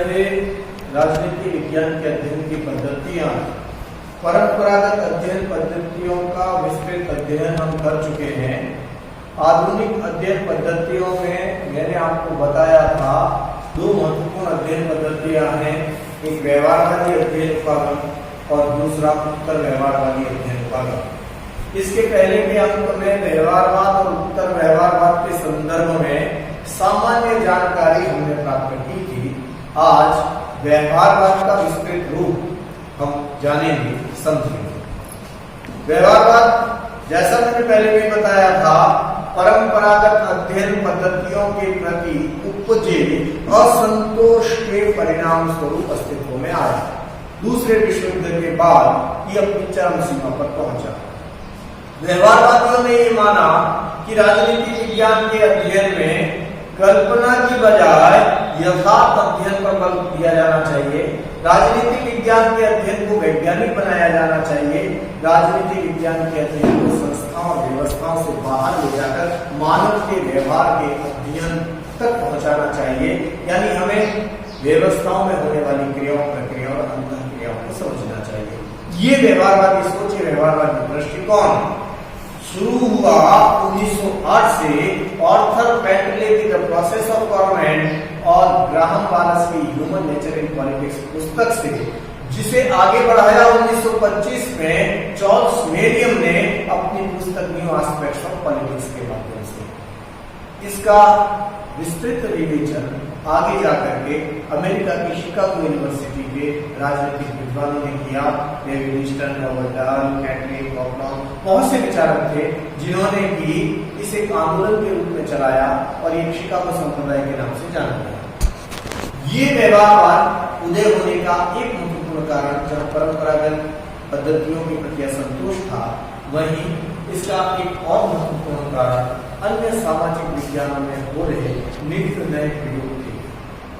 थे राजनीति विज्ञान के अध्ययन की पद्धतियां। परंपरागत अध्ययन पद्धतियों का विस्तृत अध्ययन हम कर चुके हैं। आधुनिक अध्ययन पद्धतियों में मैंने आपको बताया था दो महत्वपूर्ण अध्ययन पद्धतियां हैं, एक व्यवहारवादी अध्ययन उपागम और दूसरा उत्तर व्यवहारवादी अध्ययन उपागम। इसके पहले के अंक में व्यवहारवाद और उत्तर व्यवहारवाद के संदर्भ में सामान्य जानकारी हमने प्राप्त की थी। आज व्यवहारवाद का विस्तृत रूप हम जानेंगे, समझेंगे। व्यवहारवाद, जैसा मैंने पहले भी बताया था, परंपरागत अध्ययन पद्धतियों के प्रति उपजे असंतोष के परिणाम स्वरूप अस्तित्व में आया। दूसरे विश्व युद्ध के बाद ये अपनी चरम सीमा पर पहुंचा। व्यवहारवादियों ने ये माना कि राजनीति विज्ञान के अध्ययन में कल्पना की बजाय यथार्थ अध्ययन पर बल दिया जाना चाहिए। राजनीति विज्ञान के अध्ययन को वैज्ञानिक बनाया जाना चाहिए। राजनीति विज्ञान के अध्ययन को संस्थाओं और व्यवस्थाओं से बाहर ले जाकर मानव के व्यवहार के अध्ययन तक पहुंचाना चाहिए। यानी हमें व्यवस्थाओं में होने वाली क्रियाओं, प्रक्रियाओं और अंतःक्रियाओं को समझना चाहिए। ये व्यवहारवादी सोच, व्यवहारवादी दृष्टिकोण शुरू हुआ 1908 से ऑर्थर बेंटले की द प्रोसेस ऑफ गवर्नमेंट और ग्राहम वालस की ह्यूमन नेचर इन पॉलिटिक्स पुस्तक से, जिसे आगे बढ़ाया 1925 में चार्ल्स मेरियम ने अपनी पुस्तक न्यू एस्पेक्ट्स ऑफ पॉलिटिक्स के माध्यम से। इसका विस्तृत रिविजन आगे जाकर के अमेरिका की शिकागो यूनिवर्सिटी के राजनीतिक विद्वानों ने किया। डेविड ईस्टन, रॉबर्ट डाल, कैटलिन कॉपलॉन, बहुत से विचारक थे जिन्होंने कि इसे एक आंदोलन के रूप में चलाया और ये शिकागो संप्रदाय के नाम से जाना गया। ये व्यवहारवाद उदय होने का एक महत्वपूर्ण कारण जहां परंपरागत पद्धतियों के प्रति असंतोष था, वहीं इसका एक और महत्वपूर्ण कारण अन्य सामाजिक विज्ञानों में हो रहे नित्य नए प्रयोग थे।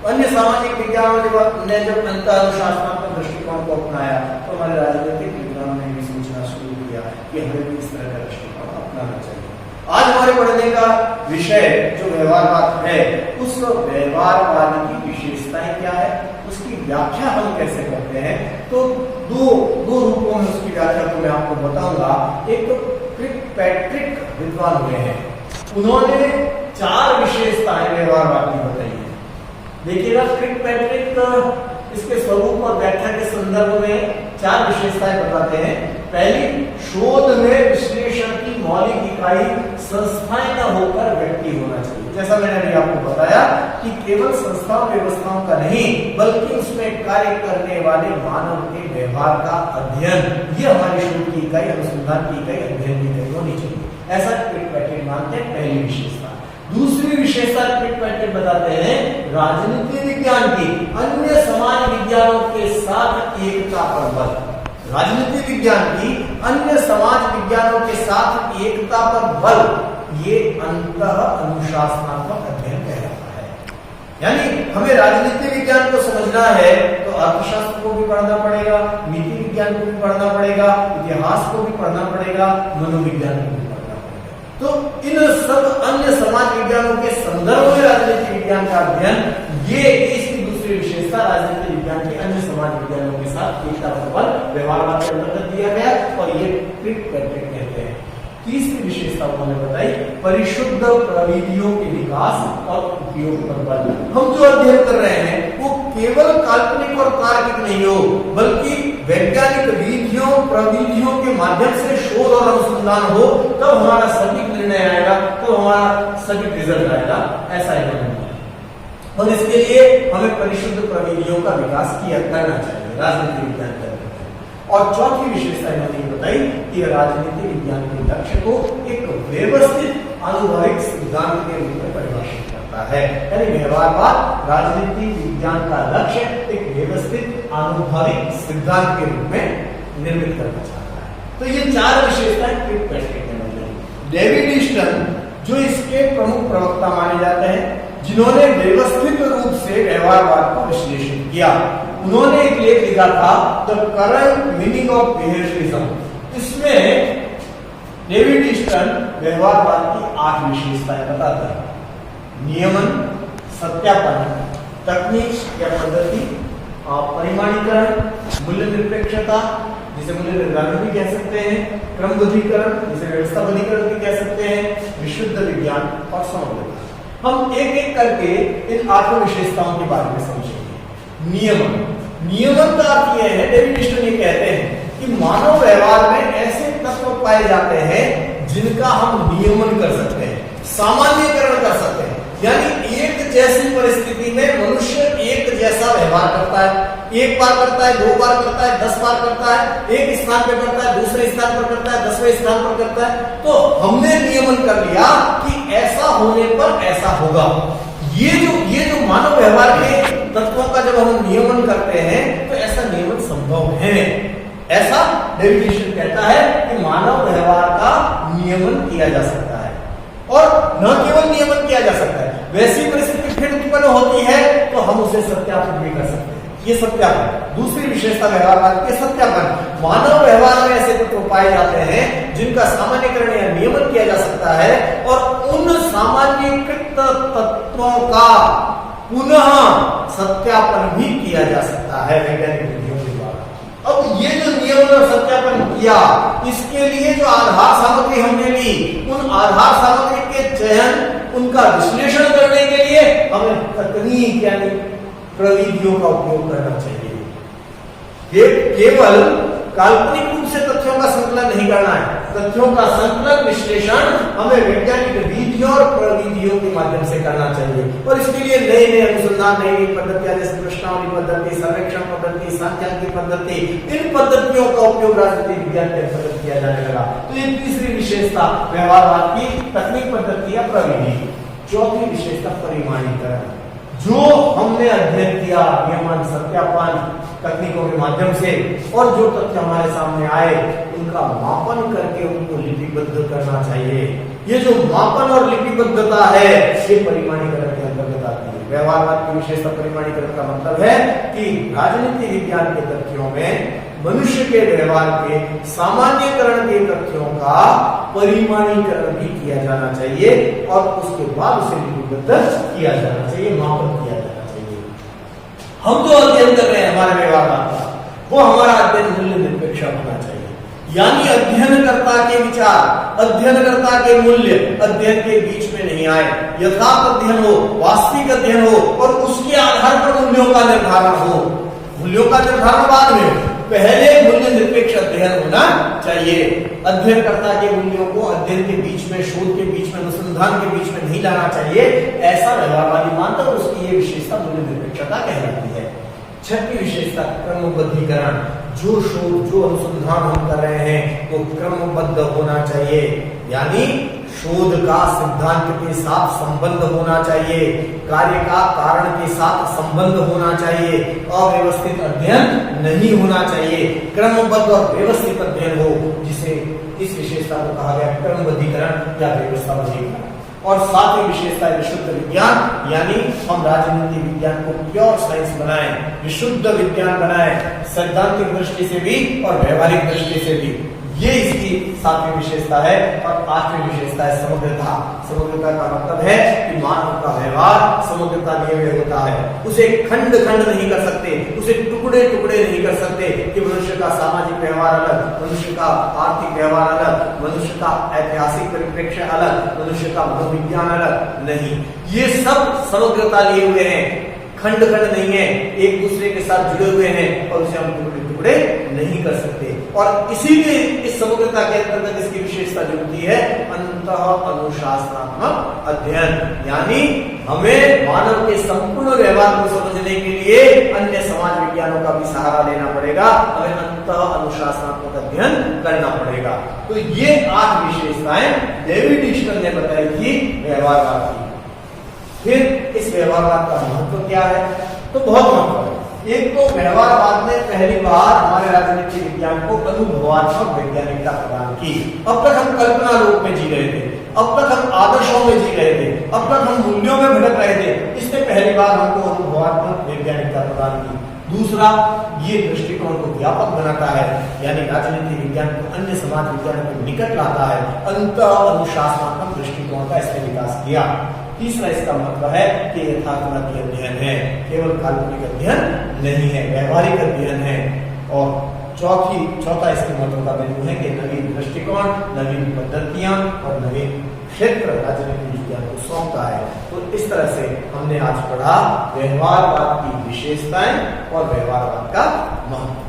अन्य सामाजिक विज्ञानों ने जब अंतःअनुशासनात्मक दृष्टिकोण को अपनाया तो हमारे राजनीतिक विज्ञानों ने भी सोचना शुरू किया कि हमें भी इस तरह का दृष्टिकोण अपनाना चाहिए। आज हमारे पढ़ने का विषय जो व्यवहारवाद है, उस व्यवहारवाद की विशेषताएं क्या है, उसकी व्याख्या हम कैसे करते हैं। तो दो रूपों में उसकी व्याख्या को मैं आपको बताऊंगा। एक तो क्रिकपैट्रिक विद्वान हुए हैं, उन्होंने 4 विशेषताएं व्यवहारवाद की बताई है। देखिएगा, क्रिकपैट्रिक इसके स्वरूप और व्याख्या के संदर्भ में 4 विशेषताएं बताते हैं। पहली, शोध में विश्लेषण की मौलिक इकाई संस्थाएं न होकर व्यक्ति होना चाहिए। जैसा मैंने अभी आपको बताया कि केवल संस्थाओं व्यवस्थाओं का नहीं, बल्कि उसमें कार्य करने वाले मानव के व्यवहार का अध्ययन, ये हमारी शोध की इकाई, अनुसंधान की इकाई, अध्ययन की इकाई होनी चाहिए। ऐसा क्रिकपैट्रिक मानते हैं, पहली विशेषता। दूसरी विशेषता क्रिकपैट्रिक बताते हैं राजनीति विज्ञान की अन्य समाज विज्ञानों के साथ एकता पर बल। राजनीति विज्ञान की अन्य समाज विज्ञानों के साथ एकता पर बल, ये अंतःअनुशासनात्मक अध्ययन कहलाता है। यानी हमें राजनीति विज्ञान को समझना है तो अर्थशास्त्र को भी पढ़ना पड़ेगा, नीति विज्ञान को भी पढ़ना पड़ेगा, इतिहास को भी पढ़ना पड़ेगा, मनोविज्ञान को भी पढ़ना पड़ेगा। तो इन सब अन्य समाज विज्ञानों के संदर्भ में राजनीति विज्ञान का अध्ययन, ये इसकी दूसरी विशेषता राजनीति विज्ञान के अन्य समाज विज्ञानों के साथ एकता पर बल व्यवहारवाद के अंतर्गत दिया गया और ये क्रिकपैट्रिक कहते हैं। तीसरी विशेषता उन्होंने बताई परिशुद्ध प्रविधियों के विकास और उपयोग पर बल। हम जो अध्ययन कर रहे हैं वो केवल काल्पनिक और तार्किक नहीं हो, बल्कि वैज्ञानिक विधियों प्रविधियों के माध्यम से शोध और अनुसंधान हो, तब हमारा सटीक निर्णय आएगा, तो हमारा सटीक रिजल्ट आएगा। ऐसा इन्होंने और इसके लिए हमें परिशुद्ध प्रविधियों का विकास किया करना चाहिए राजनीति विज्ञान के अंदर। और चौथी विशेषता इन्होंने बताई कि राजनीति विज्ञान के लक्ष्य को एक व्यवस्थित अनुभविक सिद्धांत के रूप में परिभाषित करता है। यानी व्यवहारवाद राजनीति विज्ञान का लक्ष्य एक व्यवस्थित अनुभविक सिद्धांत के रूप में निर्मित करना चाहता है। तो ये 4 विशेषताएं क्रिकपैट्रिक में मिली। डेविड ईस्टन जो इसके प्रमुख प्रवक्ता माने जाते हैं, जिन्होंने व्यवस्थित रूप से व्यवहारवाद का विश्लेषण किया, उन्होंने एक लेख लिखा था the current meaning of behaviourism. इसमें डेविड ईस्टन व्यवहारवाद की 8 विशेषताएं बताता है। नियमन, सत्यापन, तकनीक या पद्धति, परिमाणीकरण, मूल्य निरपेक्षता जिसे मूल्य निर्धारण भी कह सकते हैं, क्रमबद्धीकरण जिसे व्यवस्थाबद्धीकरण भी कह सकते हैं, विशुद्ध विज्ञान और समग्रता। हम एक एक करके इन 8 विशेषताओं के बारे में समझेंगे। नियमन, नियमन का अर्थ यह है, डेविड ह्यूस्टन ये कहते हैं कि मानव व्यवहार में ऐसे तत्व पाए जाते हैं जिनका हम नियमन कर सकते हैं, सामान्यीकरण कर सकते हैं। यानी एक जैसी परिस्थिति में मनुष्य एक जैसा व्यवहार करता है, एक बार करता है, 2 बार करता है, 10 बार करता है, एक स्थान पर करता है, दूसरे स्थान पर करता है, 10वें स्थान पर करता है। तो हमने नियमन कर लिया कि ऐसा होने पर ऐसा होगा। ये जो मानव व्यवहार के तत्वों का जब हम नियमन करते हैं तो ऐसा नियमन संभव है। ऐसा डेविड ह्यूस्टन कहता है कि मानव व्यवहार का नियमन किया जा सकता है, और न केवल नियमन किया जा सकता है, वैसी परिस्थिति फिर उत्पन्न होती है तो हम उसे सत्यापित भी कर सकते हैं। ये सत्यापन दूसरी विशेषता व्यवहारवाद के सत्यापन। मानव व्यवहार में ऐसे तत्व पाए जाते हैं जिनका सामान्यकरण या नियमन किया जा सकता है, और उन सामान्यीकृत तत्वों का पुनः सत्यापन भी किया जा सकता है वैज्ञानिक विधियों के द्वारा। अब ये जो नियमन और सत्यापन किया, इसके लिए जो आधार सामग्री हमने ली, उन आधार सामग्री के चयन, उनका विश्लेषण करने के लिए हमें तकनीक यानी प्रविधियों का उपयोग करना चाहिए। केवल काल्पनिक रूप से तथ्यों का संकलन नहीं करना है, तथ्यों का संकलन विश्लेषण हमें वैज्ञानिक विधियों और प्रविधियों के माध्यम से करना चाहिए। और इसके लिए नए नए अनुसंधान, नई नई पद्धतियां जैसे प्रश्नावली पद्धति, सर्वेक्षण पद्धति, सांख्यिकी पद्धति, इन पद्धतियों का उपयोग राजनीतिक विज्ञान के अंतर्गत किया जाने लगा। तो ये तीसरी विशेषता व्यवहारवाद की तकनीक, पद्धति या प्रविधि। चौथी विशेषता परिमाणीकरण। जो हमने अध्ययन किया नियमन, सत्यापन तकनीकों के माध्यम से, और जो तथ्य हमारे सामने आए उनका मापन करके उनको लिपिबद्ध करना चाहिए। ये जो मापन और लिपिबद्धता है ये परिमाणीकरण के अंतर्गत आती है। व्यवहारवाद की विशेषता परिमाणीकरण का मतलब है कि राजनीति विज्ञान के तथ्यों में मनुष्य के व्यवहार के सामान्यकरण के तथ्यों का परिमाणीकरण भी किया जाना चाहिए, और उसके बाद उसे लिपिबद्ध किया जाना चाहिए, मापन किया जाना चाहिए। हम जो अध्ययन कर रहे हैं हमारे व्यवहार का, वो हमारा अध्ययन मूल्य निरपेक्ष होना चाहिए। यानी अध्ययनकर्ता के विचार, अध्ययनकर्ता के मूल्य अध्ययन के बीच में नहीं आए, यथार्थ अध्ययन हो, वास्तविक अध्ययन हो, और उसके आधार पर मूल्यों का निर्धारण हो। मूल्यों का निर्धारण बाद में, पहले मूल्य निरपेक्ष अध्ययन होना चाहिए। अध्ययनकर्ता के मूल्यों को अध्ययन के बीच में, शोध के बीच में, अनुसंधान के बीच में नहीं लाना चाहिए, ऐसा व्यवहारवादी मानता है। उसकी ये विशेषता मूल्य निरपेक्षता कहलाती है। छठी विशेषता क्रमबद्धीकरण। जो शोध, जो अनुसंधान हम कर रहे हैं वो क्रमबद्ध होना चाहिए, यानी शोध का सिद्धांत के साथ संबंध होना चाहिए, कार्य का कारण के साथ संबंध होना चाहिए, अव्यवस्थित अध्ययन नहीं होना चाहिए, क्रमबद्ध और व्यवस्थित अध्ययन हो, जिसे इस विशेषता को कहा गया क्रमबद्धीकरण या व्यवस्थाबद्धीकरण। और सातवीं विशेषता है विशुद्ध विज्ञान, यानी हम राजनीति विज्ञान को प्योर साइंस बनाएं, विशुद्ध विज्ञान बनाएं, सैद्धांतिक दृष्टि से भी और व्यवहारिक दृष्टि से भी। ये इसकी सातवीं विशेषता है। और आठवीं विशेषता है समग्रता। समग्रता का मतलब है कि मानव का व्यवहार समग्रता लिए हुए होता है। उसे खंड खंड नहीं कर सकते, उसे टुकड़े टुकड़े नहीं कर सकते कि मनुष्य का सामाजिक व्यवहार अलग, मनुष्य का आर्थिक व्यवहार अलग, मनुष्य का ऐतिहासिक परिप्रेक्ष्य अलग, मनुष्य का मनोविज्ञान अलग। नहीं, ये सब समग्रता लिए हुए हैं, खंड खंड नहीं है, एक दूसरे के साथ जुड़े हुए हैं, और उसे हम टुकड़े टुकड़े नहीं कर सकते। और इसीलिए इस समग्रता के अंतर्गत इसकी विशेषता जो होती है अंतः अनुशासनात्मक अध्ययन, यानी हमें मानव के संपूर्ण व्यवहार को समझने के लिए अन्य समाज विज्ञानों का भी सहारा लेना पड़ेगा, हमें अंतः अनुशासनात्मक अध्ययन करना पड़ेगा। तो ये 8 विशेषताएं डेविड ह्यूस्टन ने बताई थी व्यवहारवाद की। फिर इस व्यवहारवाद का महत्व क्या है? तो बहुत महत्व है। एक तो व्यवहारवाद ने पहली बार हमारे राजनीति विज्ञान को अनुभवात्मक वैज्ञानिकता प्रदान की। अब तक हम कल्पना लोक में जी रहे थे, अब तक हम आदर्शों में जी रहे थे, अब तक हम मूल्यों में भटक रहे थे। इसने पहली बार हमको अनुभवात्मक वैज्ञानिकता प्रदान की। दूसरा, ये दृष्टिकोण को व्यापक बनाता है, यानी राजनीति विज्ञान को अन्य समाज विज्ञान के निकट लाता है। अंतः अनुशासनात्मक दृष्टिकोण का इसने विकास किया। तीसरा इसका महत्व है कि यथार्थवादी अध्ययन है, केवल काल्पनिक अध्ययन नहीं है, व्यवहारिक अध्ययन है। और चौथा इसके महत्व का बिंदु है कि नवीन दृष्टिकोण, नवीन पद्धतियां और नवीन क्षेत्र राजनीतिक विज्ञान को सौंपता है। तो इस तरह से हमने आज पढ़ा व्यवहारवाद की विशेषताएं और व्यवहारवाद का महत्व।